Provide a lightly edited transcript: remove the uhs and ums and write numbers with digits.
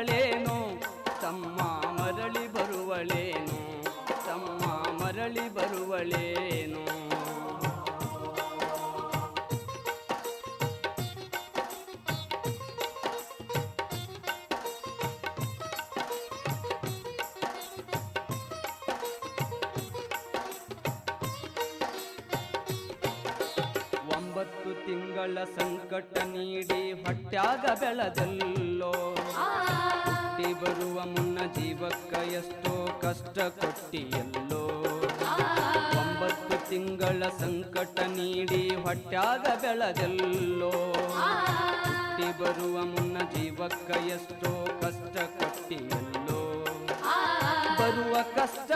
ಬರುವಳೇನು ತಮ್ಮ ಮರಳಿ ಬರುವಳೇನು ತಮ್ಮ ಮರಳಿ ಬರುವಳೇನು ಒಂಬತ್ತು ತಿಂಗಳ ಸಂಕಟ ನೀಡಿ ಹೊಟ್ಯಾಗ ಬೆಳೆದಲ್ಲೋ ಹುಟ್ಟಿ ಬರುವ ಮುನ್ನ ಜೀವಕ್ಕ ಎಷ್ಟೋ ಕಷ್ಟ ಕೊಟ್ಟಿಯಲ್ಲೋ 9 ತಿಂಗಳ ಸಂಕಟ ನೀಡಿ ಹೊಟ್ಯಾಗ ಬೆಳೆದಲ್ಲೋ ಹುಟ್ಟಿ ಬರುವ ಮುನ್ನ ಜೀವಕ್ಕ ಎಷ್ಟೋ ಕಷ್ಟ ಕೊಟ್ಟಿಯಲ್ಲೋ ಬರುವ ಕಷ್ಟ